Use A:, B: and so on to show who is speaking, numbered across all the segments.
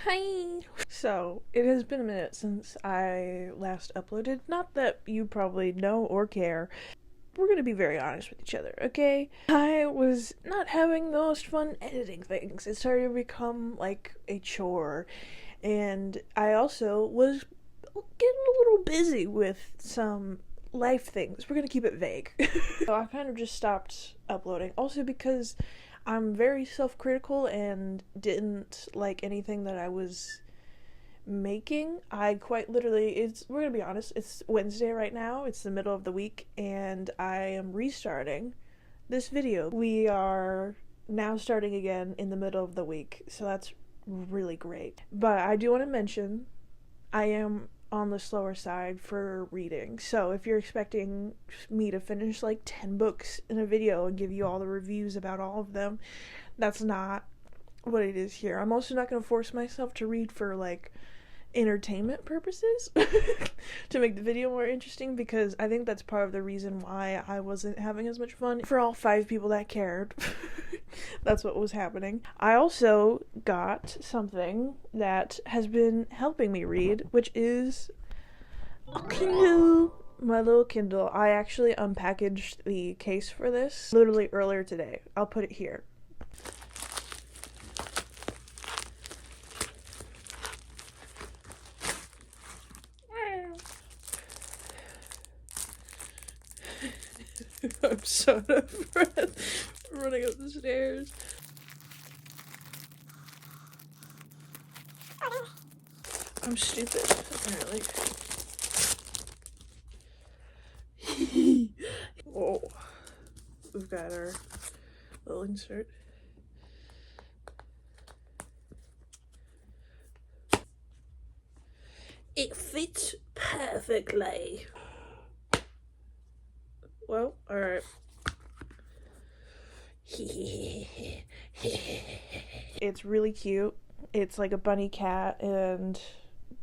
A: Hi! So, it has been a minute since I last uploaded. Not that you probably know or care. We're gonna be very honest with each other, okay? I was not having the most fun editing things. It started to become like a chore. And I also was getting a little busy with some life things. We're gonna keep it vague. So I kind of just stopped uploading. Also because I'm very self-critical and didn't like anything that I was making. I quite literally, we're gonna be honest, it's Wednesday right now, it's the middle of the week, and I am restarting this video. We are now starting again in the middle of the week, so that's really great. But I do want to mention, I am on the slower side for reading, so if you're expecting me to finish like 10 books in a video and give you all the reviews about all of them, that's not what it is here. I'm also not going to force myself to read for like entertainment purposes to make the video more interesting, because I think that's part of the reason why I wasn't having as much fun. For all 5 people that cared, that's what was happening. I also got something that has been helping me read, which is a Kindle. My little Kindle. I actually unpackaged the case for this literally earlier today. I'll put it here. I'm so out of breath running up the stairs. I'm stupid, apparently. Whoa. We've got our little insert. It fits perfectly. Well, alright. It's really cute. It's like a bunny cat and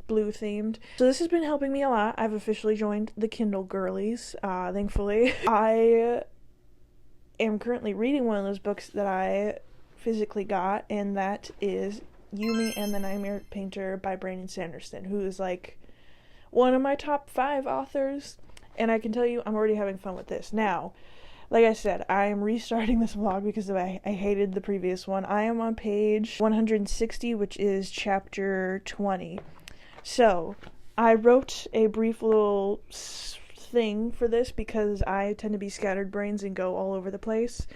A: blue themed. So this has been helping me a lot. I've officially joined the Kindle girlies, thankfully. I am currently reading one of those books that I physically got, and that is Yumi and the Nightmare Painter by Brandon Sanderson, who is like one of my top 5 authors, and I can tell you I'm already having fun with this. Now, like I said, I am restarting this vlog because I hated the previous one. I am on page 160, which is chapter 20. So, I wrote a brief little thing for this because I tend to be scattered brains and go all over the place.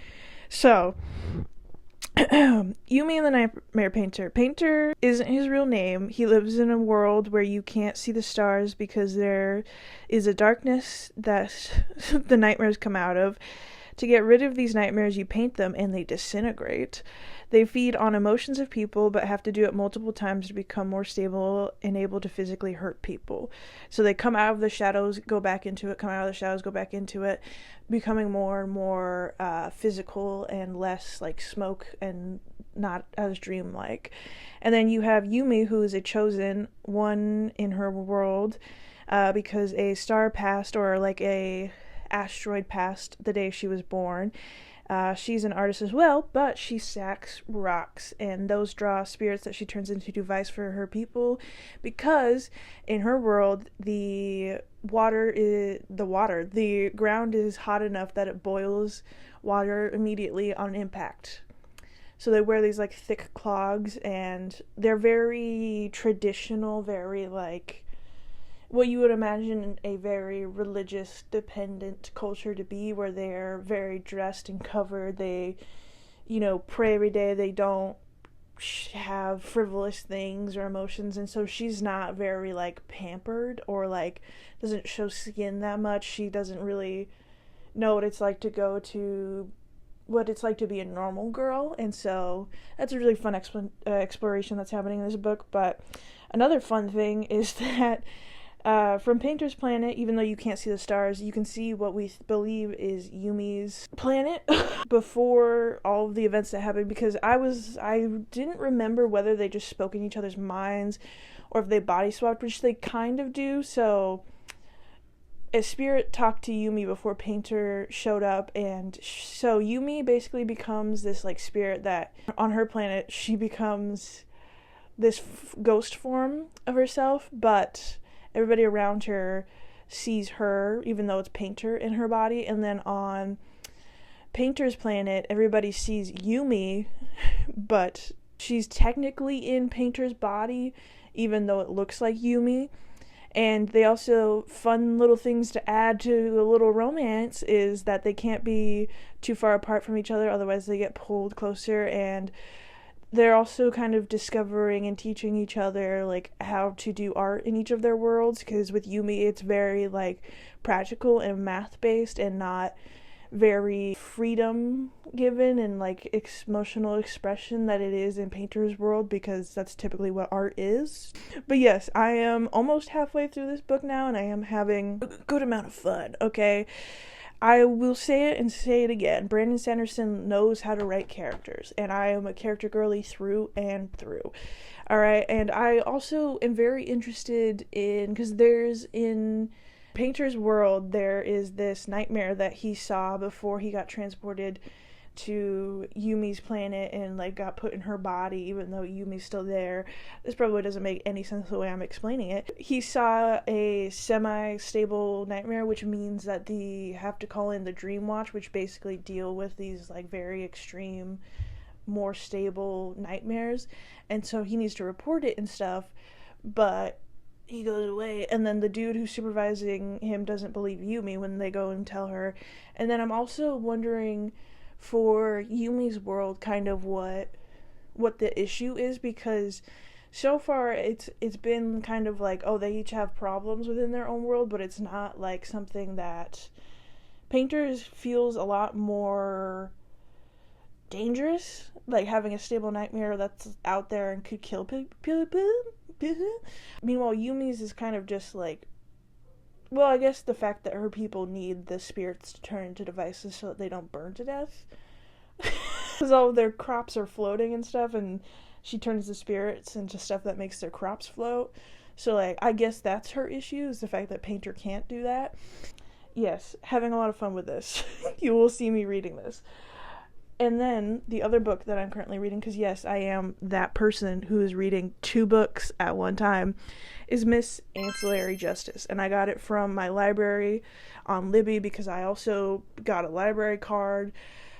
A: So, Yumi and the Nightmare Painter. Painter isn't his real name. He lives in a world where you can't see the stars because there is a darkness that the nightmares come out of. To get rid of these nightmares, you paint them and they disintegrate. They feed on emotions of people, but have to do it multiple times to become more stable and able to physically hurt people. So they come out of the shadows, go back into it, come out of the shadows, go back into it, becoming more and more physical and less like smoke and not as dreamlike. And then you have Yumi, who is a chosen one in her world, because a star passed, or like a asteroid passed the day she was born. She's an artist as well, but she stacks rocks, and those draw spirits that she turns into device for her people, because in her world the ground is hot enough that it boils water immediately on impact. So they wear these like thick clogs, and they're very traditional, very like what you would imagine a very religious dependent culture to be, where they're very dressed and covered. They, pray every day. They don't have frivolous things or emotions, and so she's not very like pampered, or like doesn't show skin that much. She doesn't really know what it's like to be a normal girl, and so that's a really fun exploration that's happening in this book. But another fun thing is that from Painter's planet, even though you can't see the stars, you can see what we believe is Yumi's planet before all of the events that happened, because I didn't remember whether they just spoke in each other's minds or if they body swapped, which they kind of do. So a spirit talked to Yumi before Painter showed up, and so Yumi basically becomes this like spirit that on her planet she becomes this ghost form of herself, but everybody around her sees her, even though it's Painter in her body. And then on Painter's planet, everybody sees Yumi, but she's technically in Painter's body, even though it looks like Yumi. And they also, fun little things to add to a little romance is that they can't be too far apart from each other, otherwise they get pulled closer. And they're also kind of discovering and teaching each other, like, how to do art in each of their worlds, because with Yumi it's very, like, practical and math-based and not very freedom given and, like, emotional expression that it is in Painter's world, because that's typically what art is. But yes, I am almost halfway through this book now, and I am having a good amount of fun, okay? I will say it and say it again. Brandon Sanderson knows how to write characters, and I am a character girly through and through. Alright, and I also am very interested in, because there's in Painter's world, there is this nightmare that he saw before he got transported to Yumi's planet and, like, got put in her body, even though Yumi's still there. This probably doesn't make any sense the way I'm explaining it. He saw a semi-stable nightmare, which means that they have to call in the Dream Watch, which basically deal with these, like, very extreme, more stable nightmares. And so he needs to report it and stuff, but he goes away, and then the dude who's supervising him doesn't believe Yumi when they go and tell her. And then I'm also wondering, for Yumi's world, kind of what the issue is, because so far it's been kind of like, oh, they each have problems within their own world, but it's not like something that Painter's feels a lot more dangerous, like having a stable nightmare that's out there and could kill people. Meanwhile, Yumi's is kind of just like, well, I guess the fact that her people need the spirits to turn into devices so that they don't burn to death. Because all of their crops are floating and stuff, and she turns the spirits into stuff that makes their crops float. So, like, I guess that's her issue, is the fact that Painter can't do that. Yes, having a lot of fun with this. You will see me reading this. And then the other book that I'm currently reading, because yes, I am that person who is reading 2 books at one time, is Miss Ancillary Justice. And I got it from my library on Libby, because I also got a library card.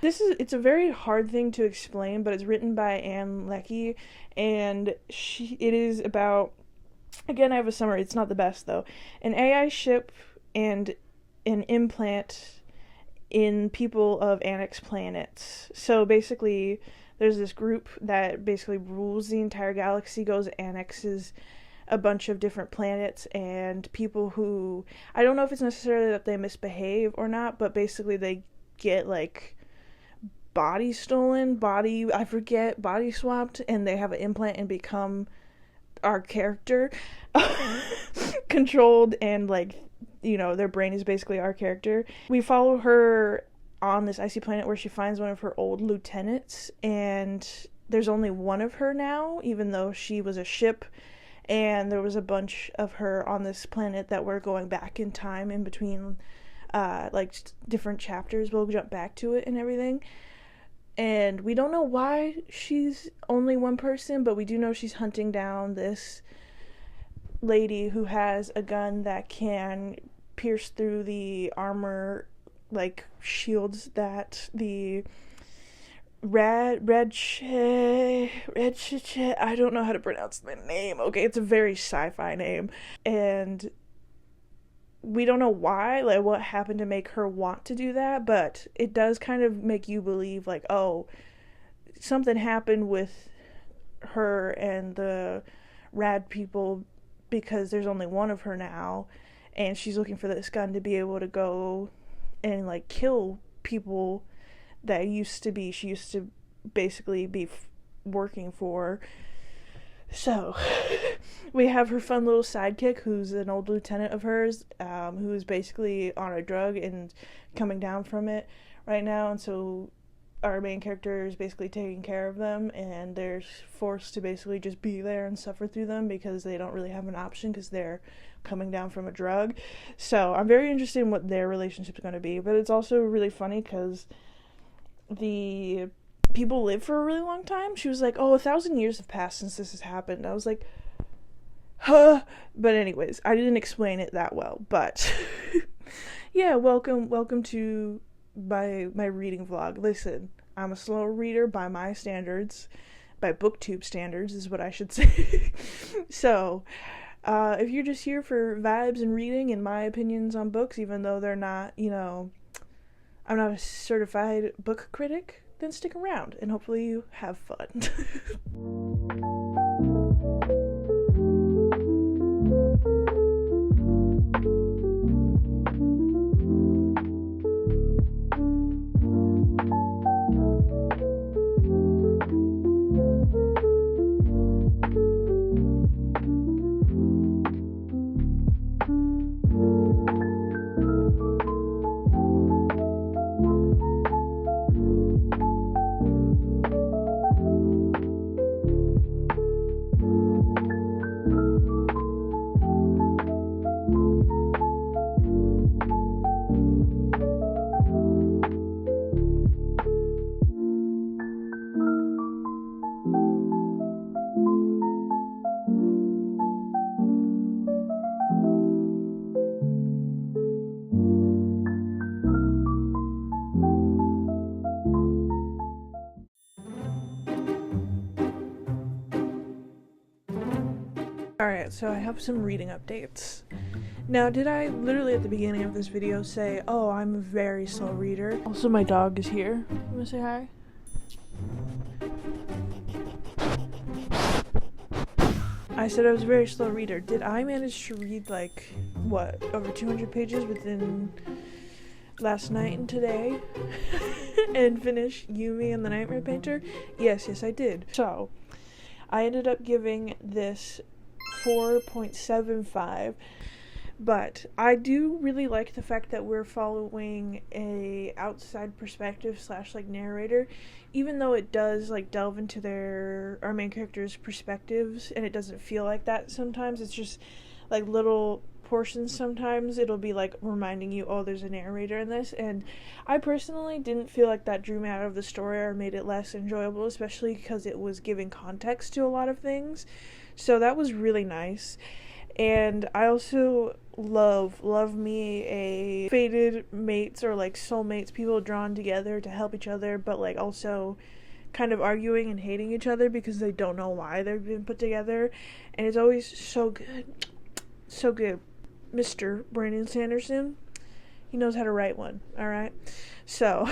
A: It's a very hard thing to explain, but it's written by Lecke, and it is about, again, I have a summary, it's not the best though, an AI ship and an implant in people of Annex planets. So basically, there's this group that basically rules the entire galaxy, goes annexes a bunch of different planets, and people who, I don't know if it's necessarily that they misbehave or not, but basically they get, like, body swapped, and they have an implant and become our character. Controlled, and, like, you know, their brain is basically our character. We follow her on this icy planet where she finds one of her old lieutenants, and there's only one of her now, even though she was a ship, and there was a bunch of her on this planet that were going back in time in between, like, different chapters. We'll jump back to it and everything. And we don't know why she's only one person, but we do know she's hunting down this lady who has a gun that can pierce through the armor, like, shields that the I don't know how to pronounce the name, okay, it's a very sci-fi name, and we don't know why, like, what happened to make her want to do that, but it does kind of make you believe, like, oh, something happened with her and the rad people, because there's only one of her now, and she's looking for this gun to be able to go and, like, kill people that she used to basically be working for. So, we have her fun little sidekick, who's an old lieutenant of hers, who is basically on a drug and coming down from it right now, and so our main character is basically taking care of them, and they're forced to basically just be there and suffer through them because they don't really have an option because they're coming down from a drug. So I'm very interested in what their relationship is going to be, but it's also really funny because the people live for a really long time. She was like, oh, 1,000 years have passed since this has happened. I was like, huh. But anyways, I didn't explain it that well. But yeah, welcome to my reading vlog. Listen, I'm a slow reader by my standards, by booktube standards is what I should say. So if you're just here for vibes and reading and my opinions on books, even though they're not, I'm not a certified book critic, then stick around and hopefully you have fun. Alright, so I have some reading updates. Now, did I literally at the beginning of this video say, oh, I'm a very slow reader? Also, my dog is here. You wanna say hi? I said I was a very slow reader. Did I manage to read, like, what, over 200 pages within last night and today? And finish Yumi and the Nightmare Painter? Yes, I did. So, I ended up giving this 4.75, but I do really like the fact that we're following a outside perspective / like narrator, even though it does like delve into our main character's perspectives, and it doesn't feel like that sometimes. It's just like little portions. Sometimes it'll be like reminding you, oh, there's a narrator in this, and I personally didn't feel like that drew me out of the story or made it less enjoyable, especially because it was giving context to a lot of things. So that was really nice. And I also love me a fated mates or like soulmates, people drawn together to help each other, but like also kind of arguing and hating each other because they don't know why they've been put together. And it's always so good. So good. Mr. Brandon Sanderson, he knows how to write one, alright? So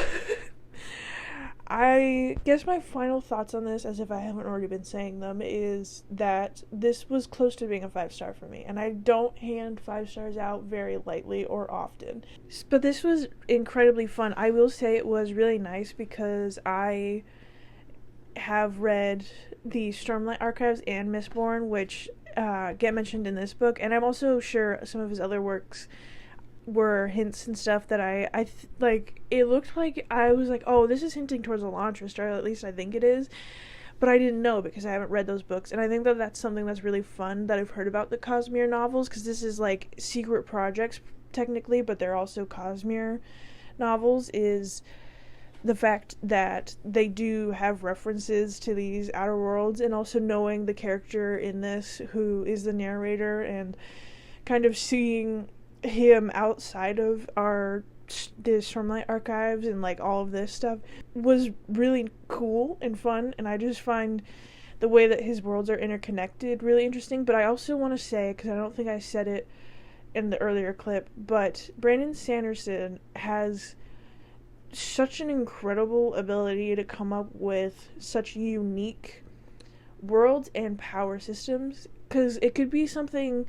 A: I guess my final thoughts on this, as if I haven't already been saying them, is that this was close to being a 5-star for me, and I don't hand 5 stars out very lightly or often. But this was incredibly fun. I will say it was really nice because I have read the Stormlight Archives and Mistborn, which get mentioned in this book, and I'm also sure some of his other works were hints and stuff that I like. It looked like I was like, oh, this is hinting towards a Elantris, or at least I think it is, but I didn't know because I haven't read those books. And I think that that's something that's really fun that I've heard about the Cosmere novels, because this is like secret projects technically, but they're also Cosmere novels, is the fact that they do have references to these outer worlds, and also knowing the character in this who is the narrator and kind of seeing him outside of the Stormlight Archives and like all of this stuff was really cool and fun. And I just find the way that his worlds are interconnected really interesting. But I also want to say, because I don't think I said it in the earlier clip, but Brandon Sanderson has such an incredible ability to come up with such unique worlds and power systems, because it could be something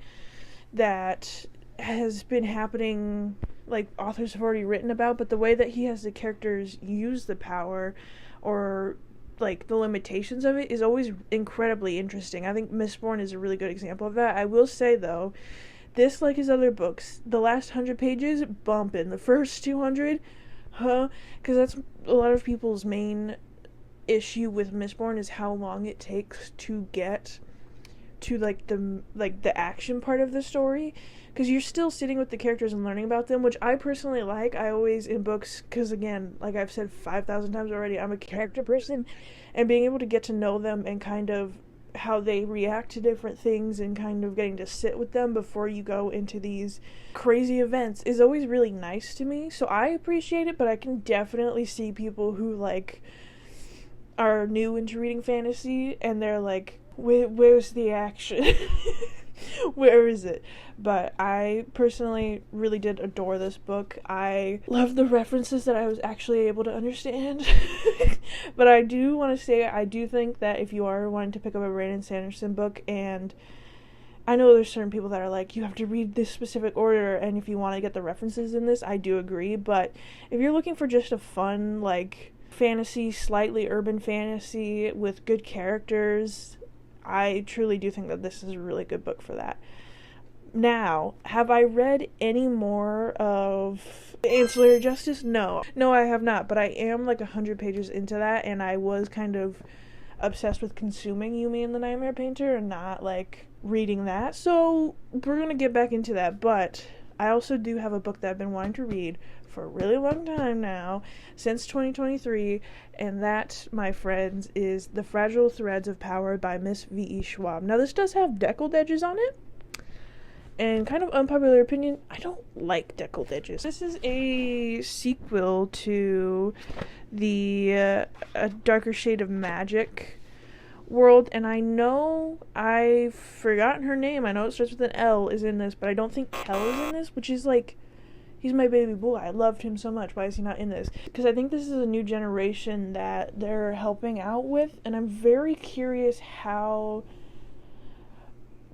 A: that has been happening, like authors have already written about, but the way that he has the characters use the power or like the limitations of it is always incredibly interesting. I think Mistborn is a really good example of that. I will say though, this, like his other books, the last 100 pages bumping, the first 200, because that's a lot of people's main issue with Mistborn, is how long it takes to get to the action part of the story, because you're still sitting with the characters and learning about them, which I personally like. I always, in books, because again, like I've said 5,000 times already, I'm a character person, and being able to get to know them and kind of how they react to different things and kind of getting to sit with them before you go into these crazy events is always really nice to me. So I appreciate it, but I can definitely see people who like are new into reading fantasy and they're like, where's the action? Where is it? But I personally really did adore this book. I love the references that I was actually able to understand. But I do want to say, I do think that if you are wanting to pick up a Brandon Sanderson book, and I know there's certain people that are like, you have to read this specific order, and if you want to get the references in this, I do agree. But if you're looking for just a fun, like, fantasy, slightly urban fantasy with good characters, I truly do think that this is a really good book for that. Now, have I read any more of Ancillary Justice? No, I have not, but I am like 100 pages into that, and I was kind of obsessed with consuming Yumi and the Nightmare Painter and not like reading that, so we're gonna get back into that. But I also do have a book that I've been wanting to read for a really long time now, since 2023, and that, my friends, is The Fragile Threads of Power by Miss V.E. Schwab. Now, this does have deckled edges on it, and kind of unpopular opinion, I don't like deckled edges. This is a sequel to the A Darker Shade of Magic world, and I know I've forgotten her name. I know it starts with an L is in this, but I don't think Kel is in this, which is like, he's my baby boy. I loved him so much. Why is he not in this? Because I think this is a new generation that they're helping out with, and I'm very curious how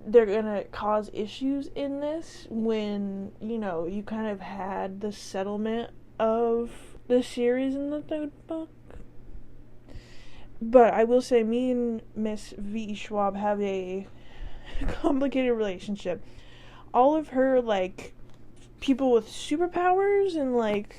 A: they're gonna cause issues in this when, you know, you kind of had the settlement of the series in the third book. But I will say, me and Miss V. Schwab have a complicated relationship. All of her, like, people with superpowers and, like,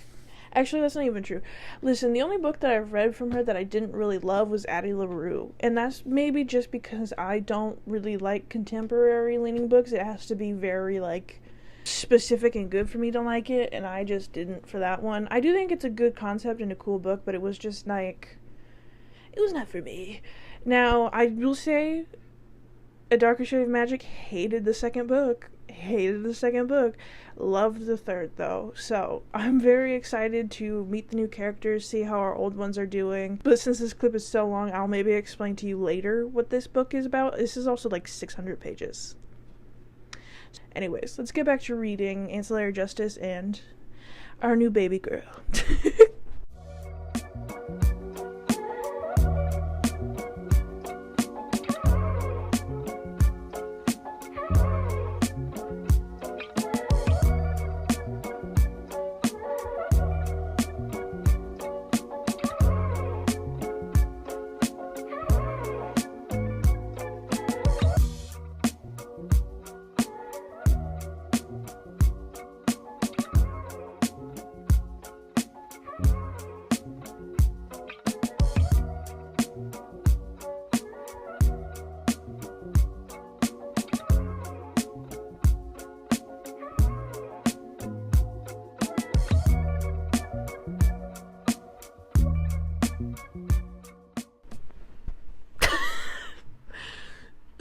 A: actually, that's not even true. Listen, the only book that I've read from her that I didn't really love was Addie LaRue. And that's maybe just because I don't really like contemporary leaning books. It has to be very, like, specific and good for me to like it, and I just didn't for that one. I do think it's a good concept and a cool book, but it was just, like, it was not for me. Now, I will say, A Darker Shade of Magic, hated the second book. Loved the third, though. So, I'm very excited to meet the new characters, see how our old ones are doing. But since this clip is so long, I'll maybe explain to you later what this book is about. This is also like 600 pages. Anyways, let's get back to reading Ancillary Justice and our new baby girl.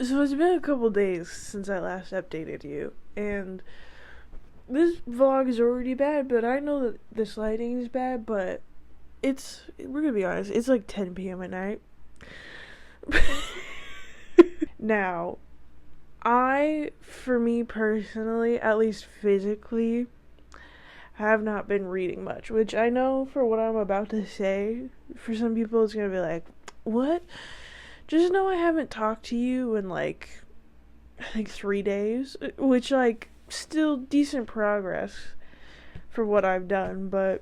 A: So it's been a couple days since I last updated you, and this vlog is already bad, but I know that this lighting is bad, but we're gonna be honest, it's like 10 p.m. at night. Now, for me personally, at least physically, have not been reading much, which I know for what I'm about to say, for some people it's gonna be like, what? Just know I haven't talked to you in, like, I think 3 days, which, like, still decent progress for what I've done, but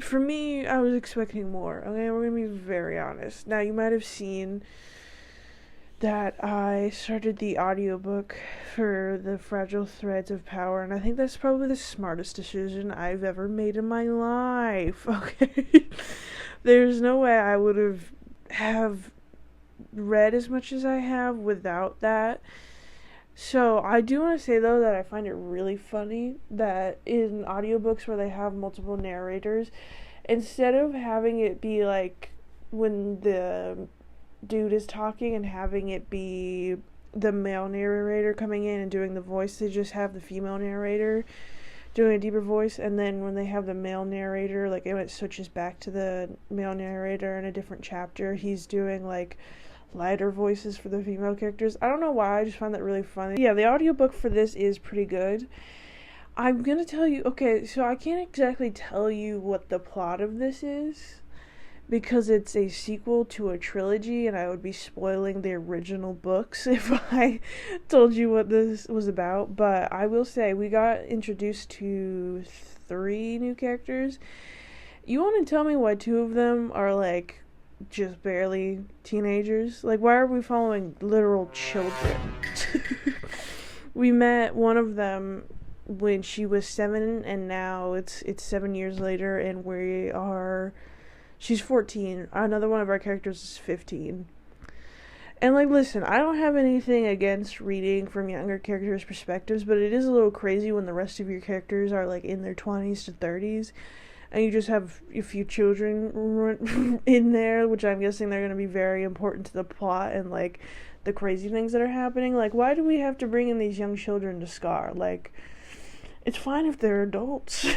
A: for me, I was expecting more, okay? We're gonna be very honest. Now, you might have seen that I started the audiobook for The Fragile Threads of Power, and I think that's probably the smartest decision I've ever made in my life, okay? There's no way I would have read as much as I have without that. So I do want to say though that I find it really funny that in audiobooks where they have multiple narrators, instead of having it be like when the dude is talking and having it be the male narrator coming in and doing the voice, they just have the female narrator doing a deeper voice, and then when they have the male narrator, like when it switches back to the male narrator in a different chapter, he's doing like lighter voices for the female characters. I don't know why, I just find that really funny. Yeah, the audiobook for this is pretty good. I'm gonna tell you, okay, so I can't exactly tell you what the plot of this is, because it's a sequel to a trilogy, and I would be spoiling the original books if I told you what this was about. But I will say, we got introduced to 3 new characters. You want to tell me why 2 of them are, like, just barely teenagers? Like, why are we following literal children? We met one of them when she was 7, and now it's 7 years later, and she's 14. Another one of our characters is 15. And, like, listen, I don't have anything against reading from younger characters' perspectives, but it is a little crazy when the rest of your characters are, like, in their 20s to 30s, and you just have a few children in there, which I'm guessing they're going to be very important to the plot and, like, the crazy things that are happening. Like, why do we have to bring in these young children to Scar? Like, it's fine if they're adults.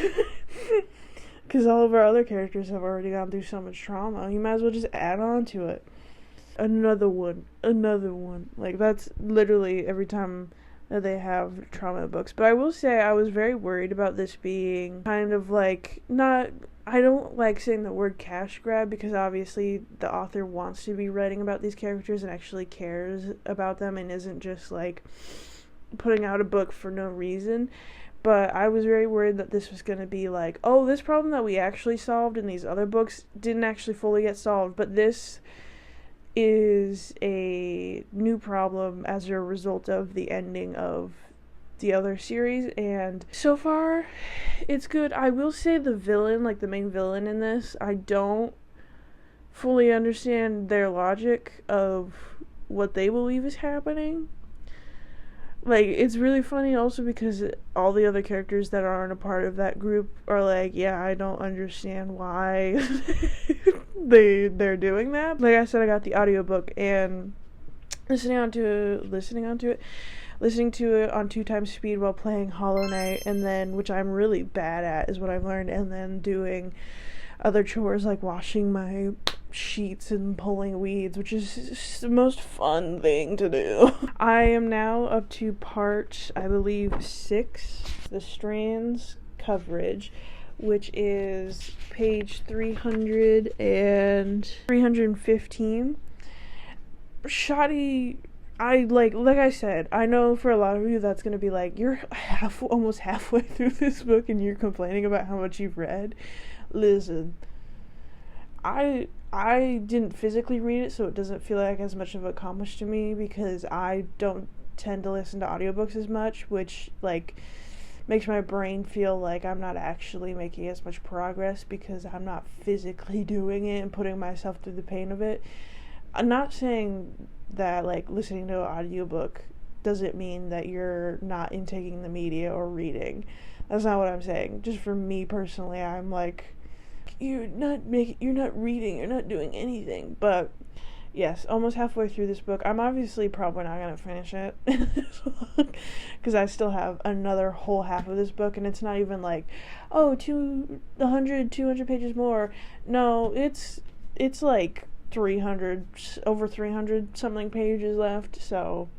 A: Because all of our other characters have already gone through so much trauma. You might as well just add on to it. Another one. Like, that's literally every time that they have trauma books. But I will say, I was very worried about this being kind of like, I don't like saying the word cash grab, because obviously the author wants to be writing about these characters and actually cares about them and isn't just, like, putting out a book for no reason. But I was very worried that this was going to be like, oh, this problem that we actually solved in these other books didn't actually fully get solved, but this is a new problem as a result of the ending of the other series, and so far, it's good. I will say the villain, like the main villain in this, I don't fully understand their logic of what they believe is happening. Like, it's really funny also because all the other characters that aren't a part of that group are like, yeah, I don't understand why they're doing that. Like I said, I got the audiobook, and listening to it on 2 times speed while playing Hollow Knight, and then, which I'm really bad at, is what I've learned, and then doing other chores like washing my sheets and pulling weeds, which is the most fun thing to do. I am now up to part, I believe, 6, the Strands coverage, which is page 300 and 315. Shoddy. Like I said, I know for a lot of you that's gonna be like, you're almost halfway through this book and you're complaining about how much you've read. Listen, I didn't physically read it, so it doesn't feel like as much of an accomplishment to me, because I don't tend to listen to audiobooks as much, which, like, makes my brain feel like I'm not actually making as much progress because I'm not physically doing it and putting myself through the pain of it. I'm not saying that, like, listening to an audiobook doesn't mean that you're not intaking the media or reading. That's not what I'm saying. Just for me personally, I'm like, you're not reading, you're not doing anything. But yes, almost halfway through this book. I'm obviously probably not going to finish it because I still have another whole half of this book, and it's not even like, oh, 200 pages more. No, it's like 300, over 300 something pages left, so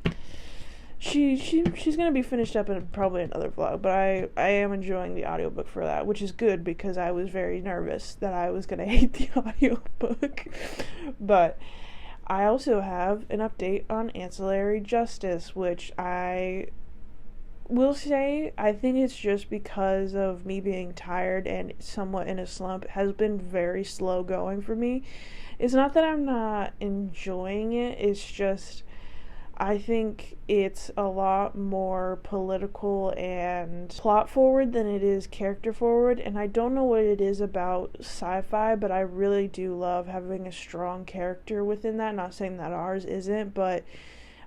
A: she's gonna be finished up in probably another vlog, but I am enjoying the audiobook for that, which is good because I was very nervous that I was gonna hate the audiobook. But I also have an update on Ancillary Justice, which I will say, I think it's just because of me being tired and somewhat in a slump, it has been very slow going for me. It's not that I'm not enjoying it, it's just I think it's a lot more political and plot forward than it is character forward, and I don't know what it is about sci-fi, but I really do love having a strong character within that. Not saying that ours isn't, but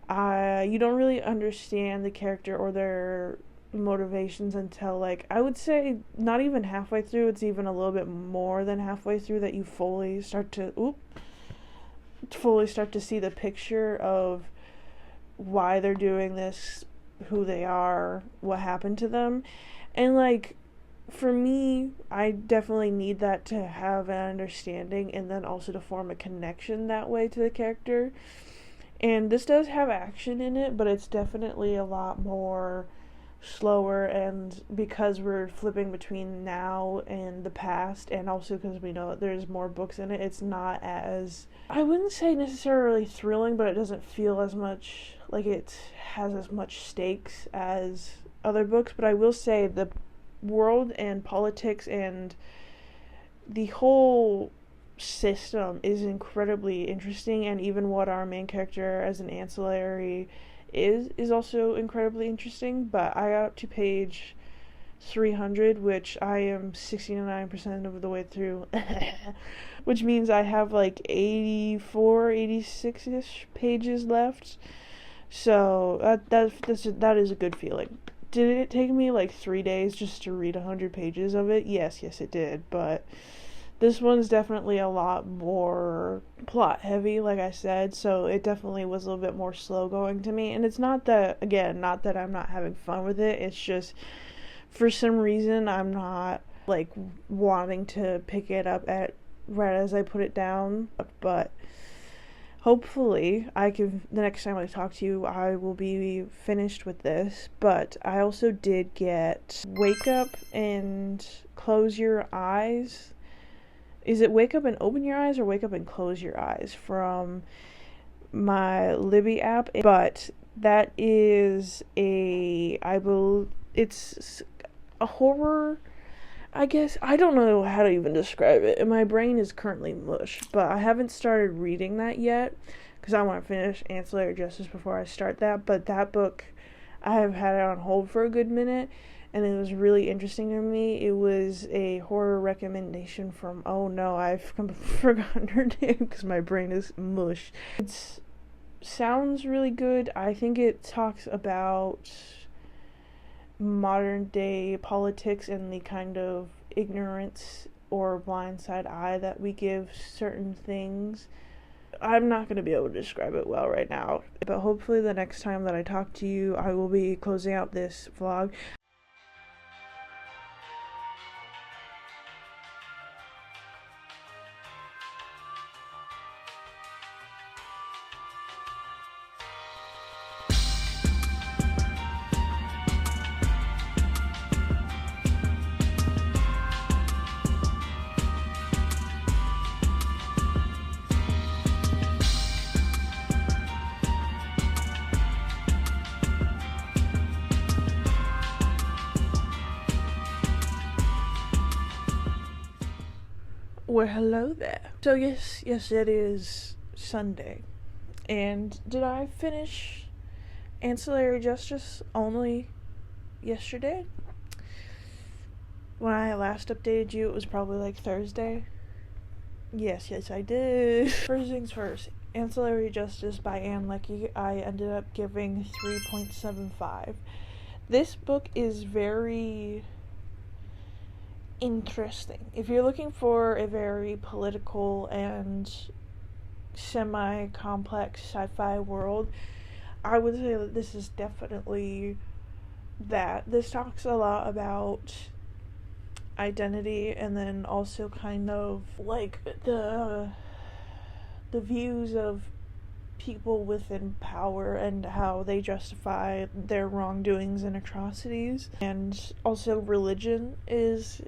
A: you don't really understand the character or their motivations until, like, I would say not even halfway through. It's even a little bit more than halfway through that you fully start to see the picture of why they're doing this, who they are, what happened to them. And, like, for me, I definitely need that to have an understanding and then also to form a connection that way to the character. And this does have action in it, but it's definitely a lot more slower, and because we're flipping between now and the past, and also because we know that there's more books in it, it's not as, I wouldn't say necessarily thrilling, but it doesn't feel as much like it has as much stakes as other books. But I will say the world and politics and the whole system is incredibly interesting, and even what our main character as an ancillary is also incredibly interesting. But I got up to page 300, which I am 69% of the way through, which means I have like 84, 86-ish pages left. So that is a good feeling. Did it take me like 3 days just to read 100 pages of it? Yes, it did, but this one's definitely a lot more plot heavy, like I said, so it definitely was a little bit more slow going to me. And it's not that I'm not having fun with it, it's just for some reason I'm not like wanting to pick it up at right as I put it down. But hopefully the next time I talk to you, I will be finished with this. But I also did get Wake Up and Close Your Eyes. Is it Wake Up and Open Your Eyes or Wake Up and Close Your Eyes from my Libby app? But that is it's a horror, I guess. I don't know how to even describe it, and my brain is currently mush, but I haven't started reading that yet because I want to finish Ancillary Justice before I start that. But that book, I have had it on hold for a good minute, and it was really interesting to me. It was a horror recommendation from, oh no, I've forgotten her name because my brain is mush. It sounds really good. I think it talks about modern day politics and the kind of ignorance or blindside eye that we give certain things. I'm not going to be able to describe it well right now, but hopefully the next time that I talk to you, I will be closing out this vlog. Well, hello there. So yes, it is Sunday. And did I finish Ancillary Justice only yesterday? When I last updated you, it was probably like Thursday. Yes, I did. First things first, Ancillary Justice by Lecke, I ended up giving 3.75. This book is very interesting. If you're looking for a very political and semi-complex sci-fi world, I would say that this is definitely that. This talks a lot about identity, and then also kind of like the views of people within power and how they justify their wrongdoings and atrocities. And also religion is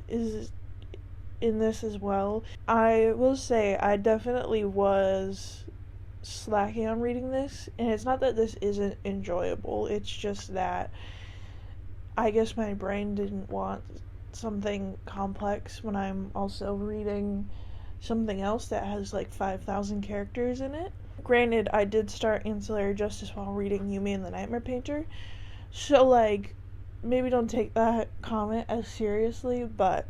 A: in this as well. I will say I definitely was slacking on reading this, and it's not that this isn't enjoyable, it's just that I guess my brain didn't want something complex when I'm also reading something else that has like 5,000 characters in it. Granted, I did start Ancillary Justice while reading Yumi and the Nightmare Painter, so, like, maybe don't take that comment as seriously, but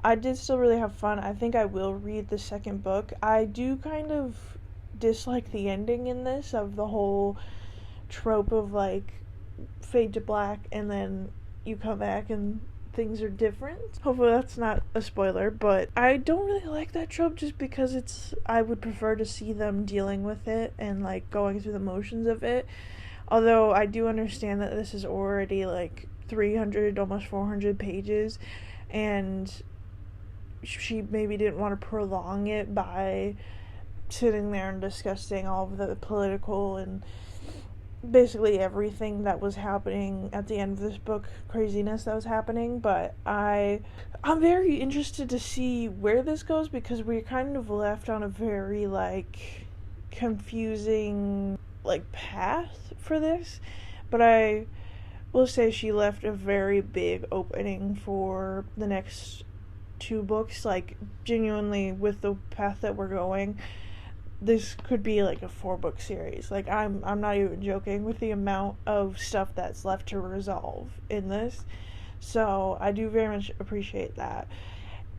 A: I did still really have fun. I think I will read the second book. I do kind of dislike the ending in this, of the whole trope of, like, fade to black and then you come back and things are different. Hopefully that's not a spoiler, but I don't really like that trope just because I would prefer to see them dealing with it and, like, going through the motions of it. Although I do understand that this is already, like, 300, almost 400 pages, and she maybe didn't want to prolong it by sitting there and discussing all of the political and basically everything that was happening at the end of this book, craziness that was happening. But I'm very interested to see where this goes, because we're kind of left on a very, like, confusing, like, path for this. But I will say she left a very big opening for the next 2 books. Like, genuinely, with the path that we're going, this could be like a 4-book series. Like, I'm not even joking with the amount of stuff that's left to resolve in this. So I do very much appreciate that.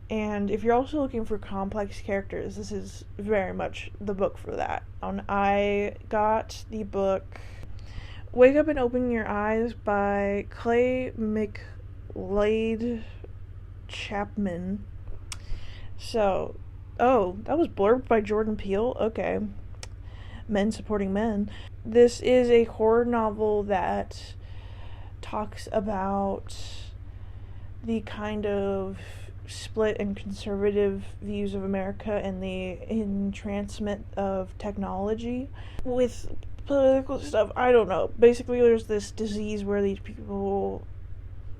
A: And if you're also looking for complex characters, this is very much the book for that. I got the book Wake Up and Open Your Eyes by McLead Chapman. So, that was blurbed by Jordan Peele? Okay. Men supporting men. This is a horror novel that talks about the kind of split and conservative views of America and the entrancement of technology with political stuff. I don't know. Basically, there's this disease where these people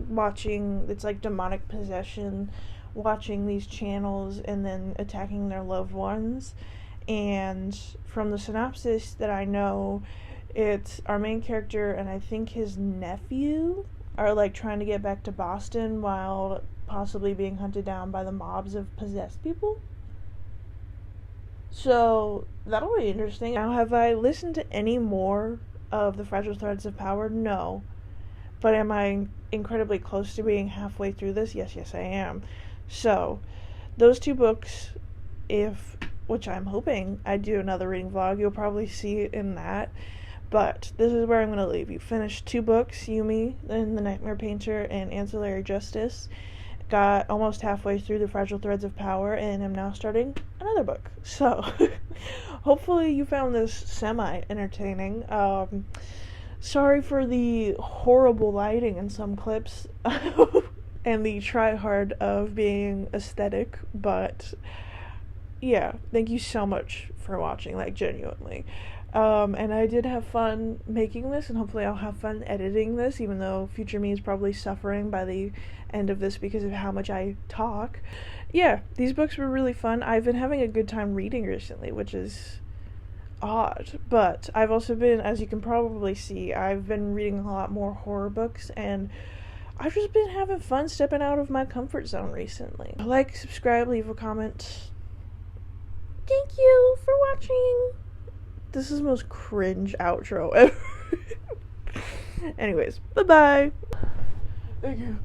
A: it's like demonic possession, watching these channels and then attacking their loved ones. And from the synopsis that I know, it's our main character and I think his nephew are, like, trying to get back to Boston while possibly being hunted down by the mobs of possessed people. So that'll be interesting. Now, have I listened to any more of the Fragile Threads of Power? No. But am I incredibly close to being halfway through this? Yes, I am. So, those 2 books, which I'm hoping I do another reading vlog, you'll probably see it in that. But this is where I'm going to leave you. Finished 2 books, Yumi and the Nightmare Painter and Ancillary Justice. Got almost halfway through the Fragile Threads of Power and am now starting another book. So, hopefully you found this semi-entertaining. Sorry for the horrible lighting in some clips and the try-hard of being aesthetic, but yeah, thank you so much for watching, like, genuinely. And I did have fun making this, and hopefully I'll have fun editing this, even though future me is probably suffering by the end of this because of how much I talk. Yeah, these books were really fun. I've been having a good time reading recently, which is odd, but I've also been, as you can probably see, I've been reading a lot more horror books, and I've just been having fun stepping out of my comfort zone recently. Like, subscribe, leave a comment. Thank you for watching. This is the most cringe outro ever. Anyways, bye-bye. Thank you.